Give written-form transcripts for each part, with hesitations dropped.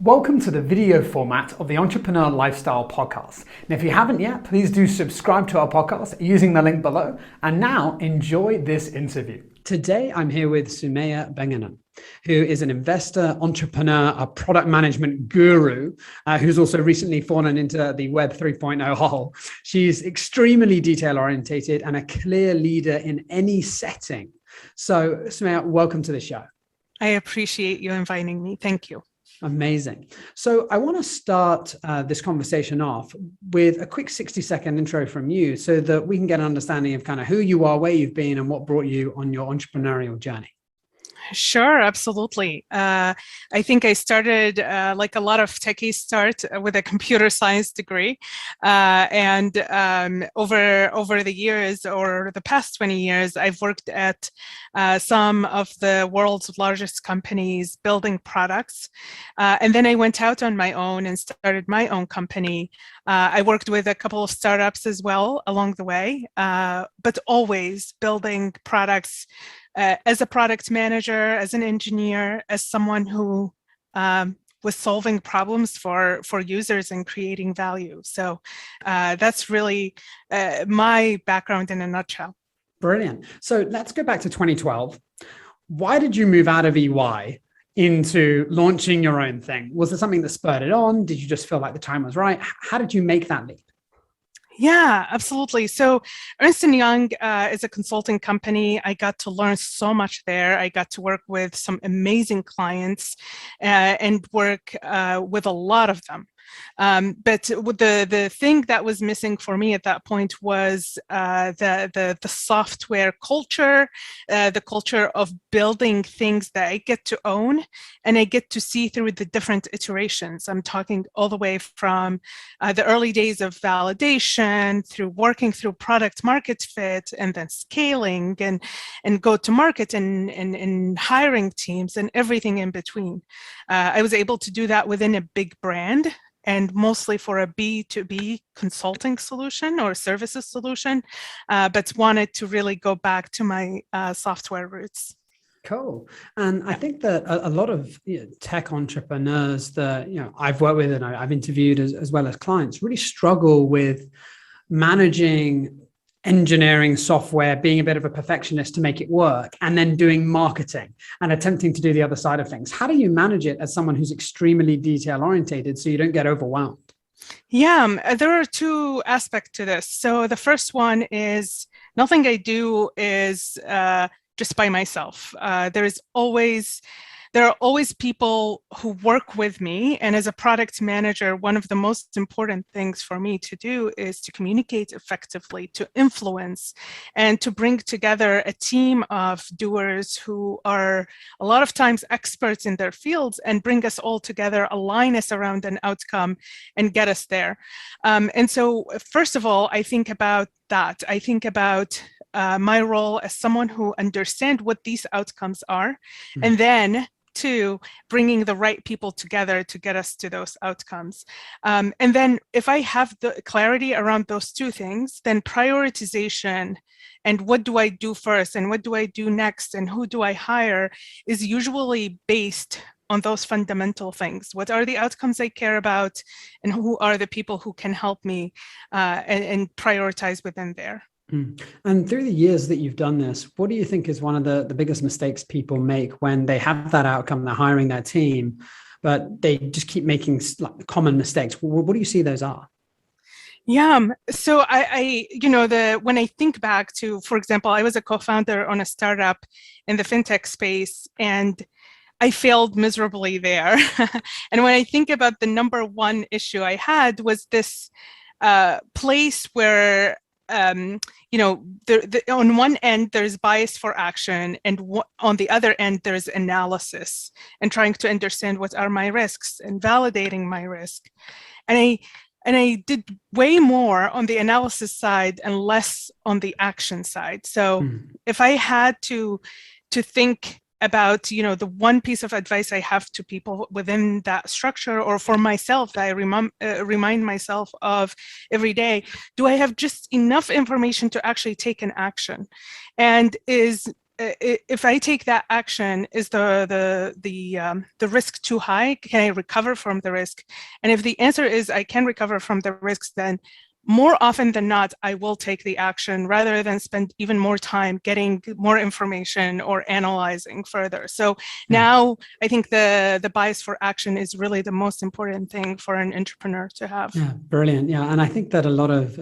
Welcome to the video format of the Entrepreneur Lifestyle Podcast. And if you haven't yet, please do subscribe to our podcast using the link below. And now enjoy this interview. Today, I'm here with Soumeya Benghanem, who is an investor, entrepreneur, a product management guru, who's also recently fallen into the Web 3.0 hole. She's extremely detail-orientated and a clear leader in any setting. So, Soumeya, welcome to the show. I appreciate you inviting me. Thank you. Amazing. So I want to start this conversation off with a quick 60-second intro from you so that we can get an understanding of kind of who you are, where you've been, and what brought you on your entrepreneurial journey. Sure, absolutely. I think I started like a lot of techies start with a computer science degree. And over the years or the past 20 years, I've worked at some of the world's largest companies building products. And then I went out on my own and started my own company. I worked with a couple of startups as well along the way, but always building products as a product manager, as an engineer, as someone who was solving problems for users and creating value. So that's really my background in a nutshell. Brilliant. So let's go back to 2012. Why did you move out of EY into launching your own thing? Was there something that spurred it on? Did you just feel like the time was right? How did you make that leap? Yeah, absolutely. So Ernst & Young is a consulting company. I got to learn so much there. I got to work with some amazing clients and work with a lot of them. But with the thing that was missing for me at that point was the software culture, the culture of building things that I get to own and I get to see through the different iterations. I'm talking all the way from the early days of validation through working through product market fit and then scaling and go to market and hiring teams and everything in between. I was able to do that within a big brand, and mostly for a B2B consulting solution or services solution, but wanted to really go back to my software roots. Cool. And I think that a lot of tech entrepreneurs that I've worked with and I've interviewed as well as clients really struggle with managing engineering software, being a bit of a perfectionist to make it work, and then doing marketing and attempting to do the other side of things. How do you manage it as someone who's extremely detail orientated so you don't get overwhelmed? Yeah, there are two aspects to this. So the first one is nothing I do is just by myself. There are always people who work with me. And as a product manager, one of the most important things for me to do is to communicate effectively, to influence, and to bring together a team of doers who are a lot of times experts in their fields and bring us all together, align us around an outcome, and get us there. And so, first of all, I think about that. I think about my role as someone who understands what these outcomes are, and then to bringing the right people together to get us to those outcomes. And then if I have the clarity around those two things, then prioritization and what do I do first and what do I do next and who do I hire is usually based on those fundamental things. What are the outcomes I care about and who are the people who can help me and prioritize within there. And through the years that you've done this, what do you think is one of the biggest mistakes people make when they have that outcome, they're hiring their team, but they just keep making common mistakes? What do you see those are? Yeah, so when I think back to, for example, I was a co-founder on a startup in the fintech space, and I failed miserably there. And when I think about the number one issue I had was this place where on one end there's bias for action, and on the other end there's analysis and trying to understand what are my risks and validating my risk. And I did way more on the analysis side and less on the action side. So if I had to think about, the one piece of advice I have to people within that structure, or for myself that I remind myself of every day, do I have just enough information to actually take an action? And is if I take that action, is the risk too high? Can I recover from the risk? And if the answer is I can recover from the risks, then more often than not, I will take the action rather than spend even more time getting more information or analyzing further. So now I think the bias for action is really the most important thing for an entrepreneur to have. Yeah, brilliant. Yeah, and I think that a lot of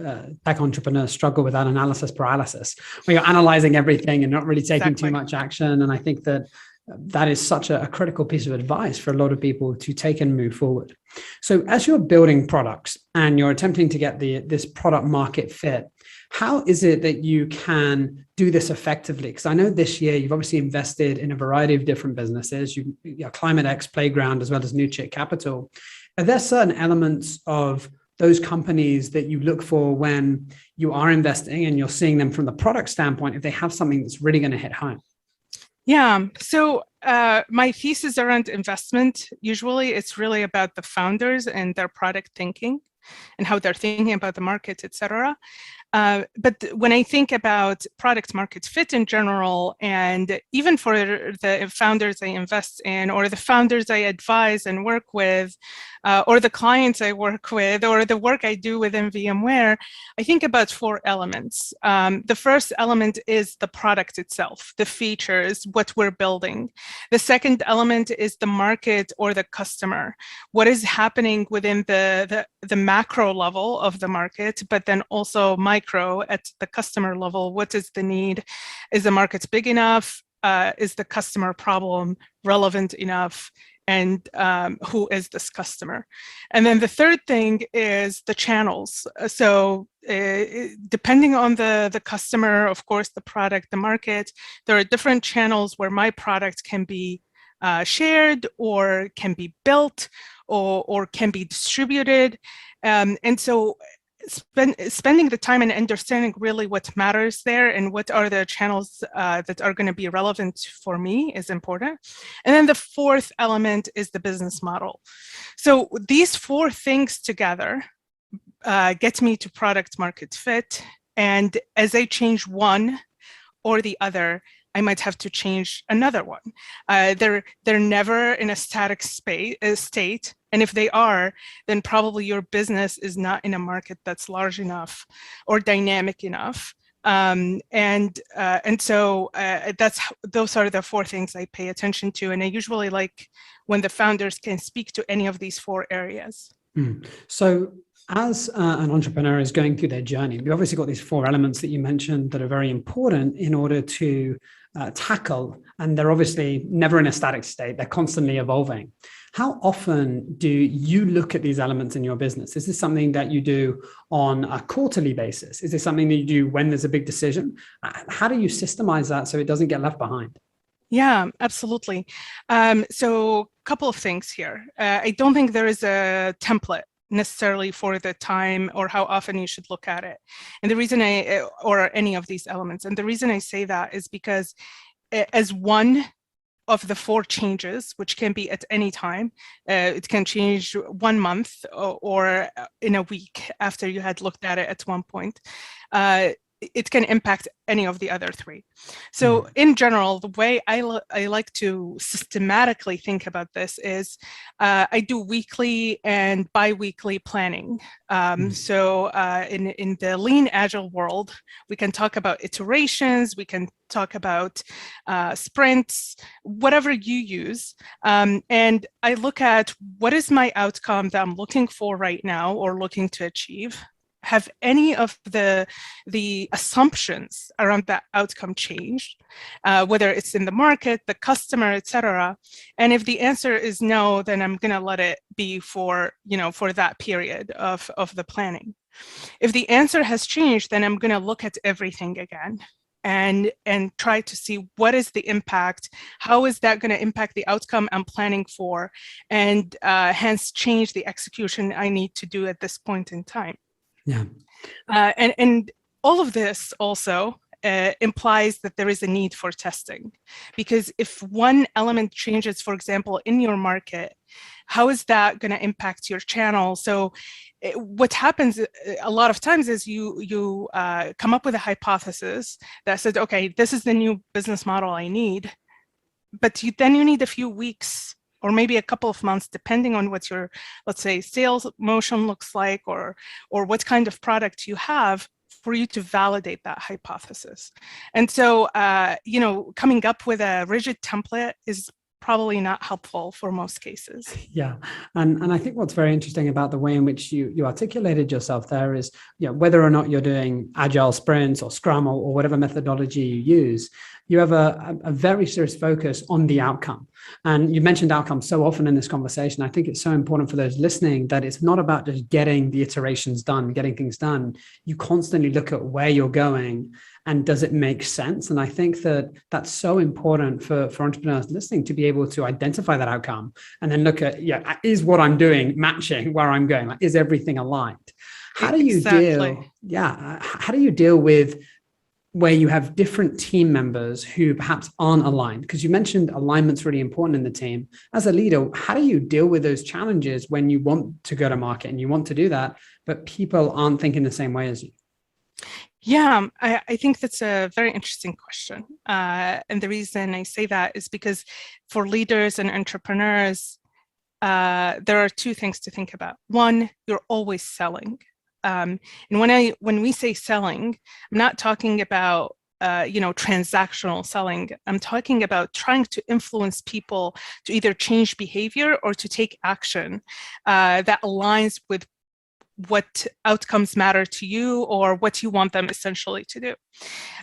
tech entrepreneurs struggle with that analysis paralysis, where you're analyzing everything and not really taking too much action. And I think that that is such a critical piece of advice for a lot of people to take and move forward. So as you're building products and you're attempting to get this product market fit, how is it that you can do this effectively? Because I know this year you've obviously invested in a variety of different businesses, Climate X, Playground, as well as New Chick Capital. Are there certain elements of those companies that you look for when you are investing and you're seeing them from the product standpoint, if they have something that's really going to hit home? Yeah, so my thesis around investment, usually it's really about the founders and their product thinking and how they're thinking about the market, et cetera. But when I think about product market fit in general, and even for the founders I invest in, or the founders I advise and work with, or the clients I work with, or the work I do within VMware, I think about 4 elements. The first element is the product itself, the features, what we're building. The second element is the market or the customer. What is happening within the macro level of the market, but then also micro at the customer level. What is the need? Is the market big enough? Is the customer problem relevant enough? And who is this customer? And then the third thing is the channels. So depending on the customer, of course, the product, the market, there are different channels where my product can be shared or can be built or can be distributed. And so spending the time and understanding really what matters there and what are the channels that are going to be relevant for me is important. And then the fourth element is the business model. So these 4 things together get me to product market fit. And as I change one or the other, I might have to change another one. They're never in a static state. And if they are, then probably your business is not in a market that's large enough or dynamic enough. So those are the 4 things I pay attention to. And I usually like when the founders can speak to any of these 4 areas. So as an entrepreneur is going through their journey, we've obviously got these 4 elements that you mentioned that are very important in order to tackle, and they're obviously never in a static state. They're constantly evolving. How often do you look at these elements in your business? Is this something that you do on a quarterly basis? Is this something that you do when there's a big decision? How do you systemize that so it doesn't get left behind? Yeah, absolutely. So a couple of things here. I don't think there is a template necessarily for the time or how often you should look at it. And the reason or any of these elements. And the reason I say that is because as one of the 4 changes, which can be at any time, it can change 1 month or in a week after you had looked at it at one point. It can impact any of the other 3. So in general, the way I like to systematically think about this is I do weekly and bi-weekly planning. So in the lean agile world, we can talk about iterations, we can talk about sprints, whatever you use. And I look at what is my outcome that I'm looking for right now or looking to achieve. Have any of the assumptions around that outcome changed, whether it's in the market, the customer, et cetera? And if the answer is no, then I'm going to let it be for that period of the planning. If the answer has changed, then I'm going to look at everything again and try to see what is the impact, how is that going to impact the outcome I'm planning for, and hence change the execution I need to do at this point in time. Yeah. And all of this also implies that there is a need for testing. Because if one element changes, for example, in your market, how is that going to impact your channel? So what happens a lot of times is you come up with a hypothesis that says, okay, this is the new business model I need, but then you need a few weeks or maybe a couple of months, depending on what your, let's say, sales motion looks like, or what kind of product you have, for you to validate that hypothesis. And so, coming up with a rigid template is probably not helpful for most cases. Yeah, and I think what's very interesting about the way in which you articulated yourself there is, whether or not you're doing agile sprints or Scrum or whatever methodology you use, you have a very serious focus on the outcome. And you mentioned outcomes so often in this conversation. I think it's so important for those listening that it's not about just getting the iterations done, getting things done. You constantly look at where you're going and does it make sense? And I think that that's so important for entrepreneurs listening to be able to identify that outcome and then look at, is what I'm doing matching where I'm going? Like, is everything aligned? How do you deal? Yeah. How do you deal with where you have different team members who perhaps aren't aligned? Because you mentioned alignment's really important in the team. As a leader, how do you deal with those challenges when you want to go to market and you want to do that, but people aren't thinking the same way as you? Yeah, I think that's a very interesting question. And the reason I say that is because for leaders and entrepreneurs, there are two things to think about. One, you're always selling. And when we say selling, I'm not talking about transactional selling. I'm talking about trying to influence people to either change behavior or to take action that aligns with what outcomes matter to you or what you want them essentially to do.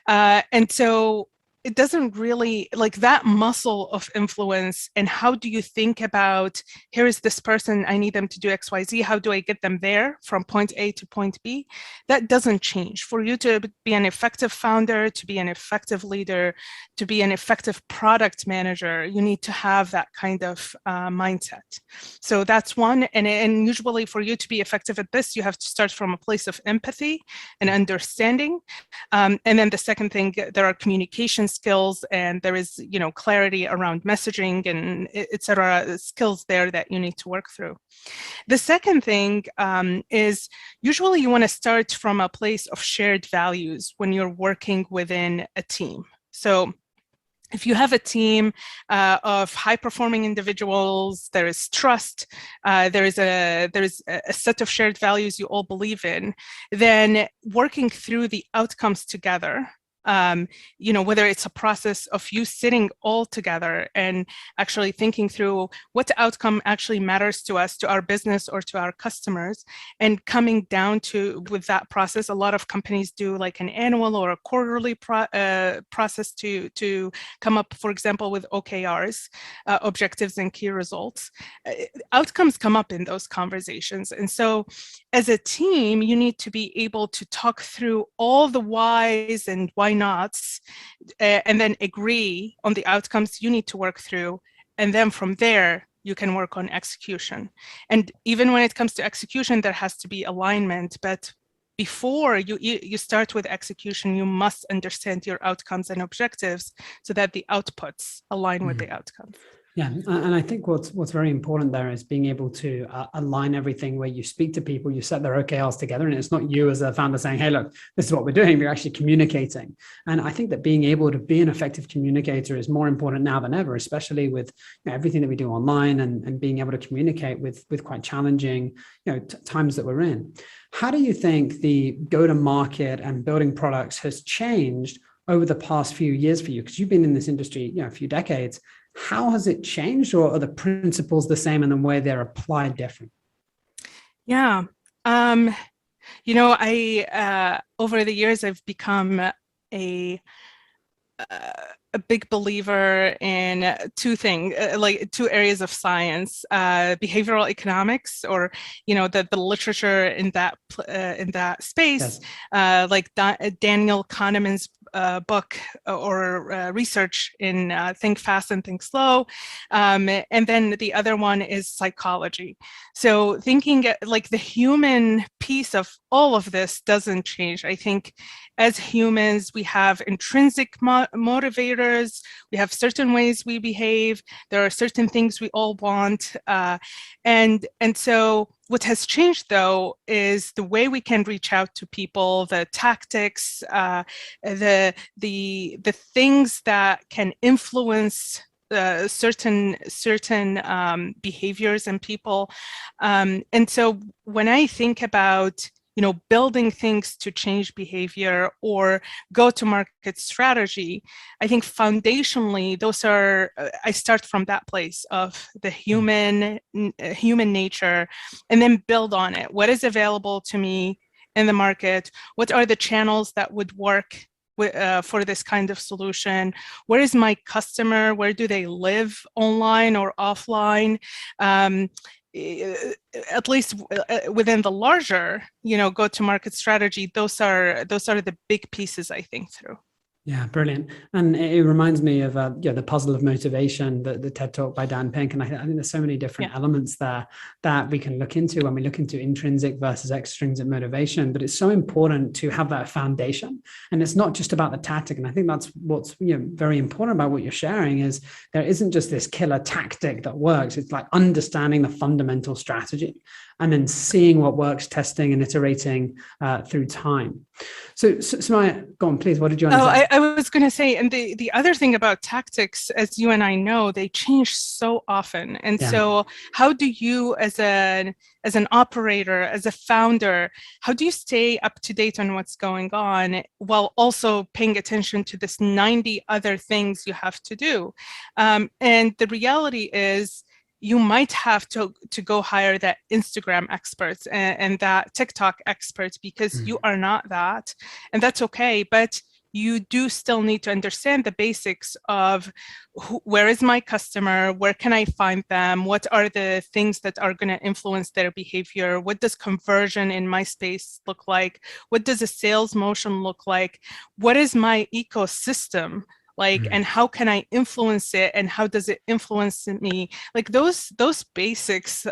And so it doesn't really, like, that muscle of influence, and how do you think about, here is this person, I need them to do XYZ, how do I get them there from point A to point B? That doesn't change. For you to be an effective founder, to be an effective leader, to be an effective product manager, you need to have that kind of mindset. So that's one, and usually for you to be effective at this, you have to start from a place of empathy and understanding. And then the second thing, there are communication skills, and there is, clarity around messaging and et cetera, skills there that you need to work through. The second thing is usually you want to start from a place of shared values when you're working within a team. So if you have a team of high-performing individuals, there is trust, there is a set of shared values you all believe in, then working through the outcomes together, whether it's a process of you sitting all together and actually thinking through what outcome actually matters to us, to our business or to our customers, and coming down to, with that process, a lot of companies do like an annual or a quarterly process to come up, for example, with OKRs, objectives and key results. Outcomes come up in those conversations. And so as a team, you need to be able to talk through all the whys and why nots, and then agree on the outcomes you need to work through. And then from there, you can work on execution. And even when it comes to execution, there has to be alignment. But before you start with execution, you must understand your outcomes and objectives so that the outputs align with the outcomes. Yeah, and I think what's very important there is being able to align everything where you speak to people, you set their OKRs together, and it's not you as a founder saying, hey, look, this is what we're doing. We're actually communicating. And I think that being able to be an effective communicator is more important now than ever, especially with everything that we do online and being able to communicate with quite challenging times that we're in. How do you think the go-to-market and building products has changed over the past few years for you? Because you've been in this industry a few decades. How has it changed, or are the principles the same and the way they're applied different? Yeah. I over the years, I've become a a big believer in two things, like two areas of science: behavioral economics, or the literature in that space, yes. Like Daniel Kahneman's book or research in Think Fast and Think Slow, and then the other one is psychology. So thinking like the human piece of all of this doesn't change. I think as humans, we have intrinsic motivators, we have certain ways we behave, there are certain things we all want, and so what has changed, though, is the way we can reach out to people, the tactics, the things that can influence certain behaviors in people. And so when I think about building things to change behavior or go-to-market strategy, I think foundationally, those are, I start from that place of the human nature, and then build on it. What is available to me in the market? What are the channels that would work for this kind of solution? Where is my customer? Where do they live, online or offline? At least within the larger, go-to-market strategy, those are the big pieces I think through. Yeah, brilliant. And it reminds me of the puzzle of motivation, the TED Talk by Dan Pink. And I think there's so many different elements there that we can look into when we look into intrinsic versus extrinsic motivation. But it's so important to have that foundation. And it's not just about the tactic. And I think that's what's very important about what you're sharing is there isn't just this killer tactic that works. It's like understanding the fundamental strategy and then seeing what works, testing and iterating through time. So Soumeya, go on, please. What did you want to say? I was going to say, and the other thing about tactics, as you and I know, they change so often. And so how do you, as an operator, as a founder, how do you stay up to date on what's going on while also paying attention to this 90 other things you have to do? And the reality is, you might have to go hire that Instagram experts and that TikTok experts because you are not that, and that's okay. But you do still need to understand the basics of where is my customer, where can I find them, what are the things that are going to influence their behavior, what does conversion in my space look like, what does a sales motion look like, what is my ecosystem like, and how can I influence it, and how does it influence me? Like those basics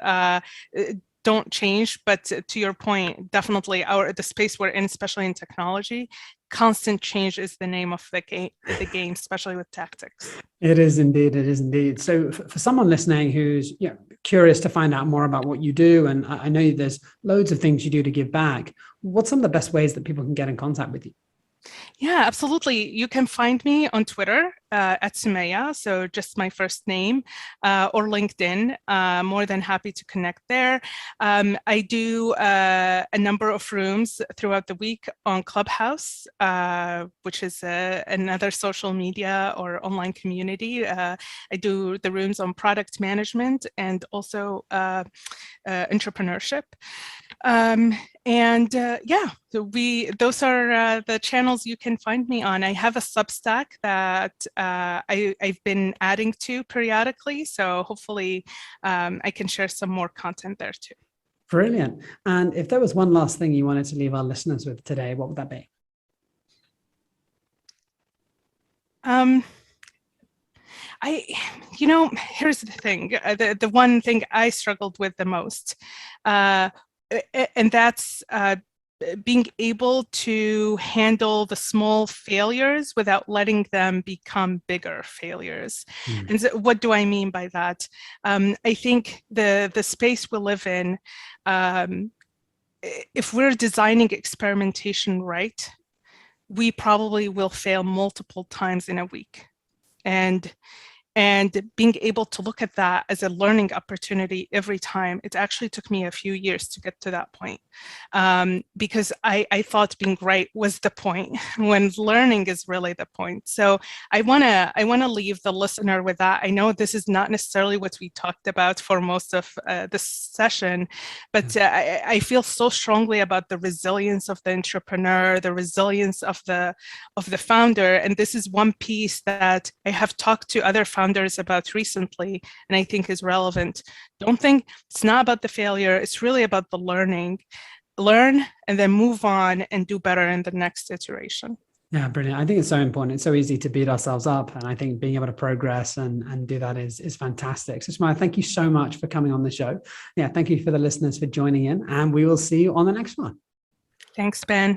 don't change, but to your point, definitely the space we're in, especially in technology, constant change is the name of the game, especially with tactics. It is indeed. It is indeed. So for someone listening who's curious to find out more about what you do, and I know there's loads of things you do to give back, what's some of the best ways that people can get in contact with you? Yeah, absolutely. You can find me on Twitter at Soumeya, so just my first name, or LinkedIn. More than happy to connect there. I do a number of rooms throughout the week on Clubhouse, which is another social media or online community. I do the rooms on product management and also entrepreneurship. So those are the channels you can find me on. I have a Substack that I've been adding to periodically, so hopefully I can share some more content there too. Brilliant. And if there was one last thing you wanted to leave our listeners with today, what would that be? Here's the thing, the one thing I struggled with the most, and that's being able to handle the small failures without letting them become bigger failures. And so what do I mean by that? I think the space we live in, if we're designing experimentation right, we probably will fail multiple times in a week. And and being able to look at that as a learning opportunity every time. It actually took me a few years to get to that point, because I thought being right was the point when learning is really the point. So I want to leave the listener with that. I know this is not necessarily what we talked about for most of this session, but I feel so strongly about the resilience of the entrepreneur, the resilience of the founder, and this is one piece that I have talked to other founders about recently, and I think is relevant. Don't think it's not about the failure; it's really about the learning. Learn and then move on and do better in the next iteration. Yeah, brilliant. I think it's so important. It's so easy to beat ourselves up. And I think being able to progress and do that is fantastic. So Soumeya, thank you so much for coming on the show. Yeah, thank you for the listeners for joining in, and we will see you on the next one. Thanks, Ben.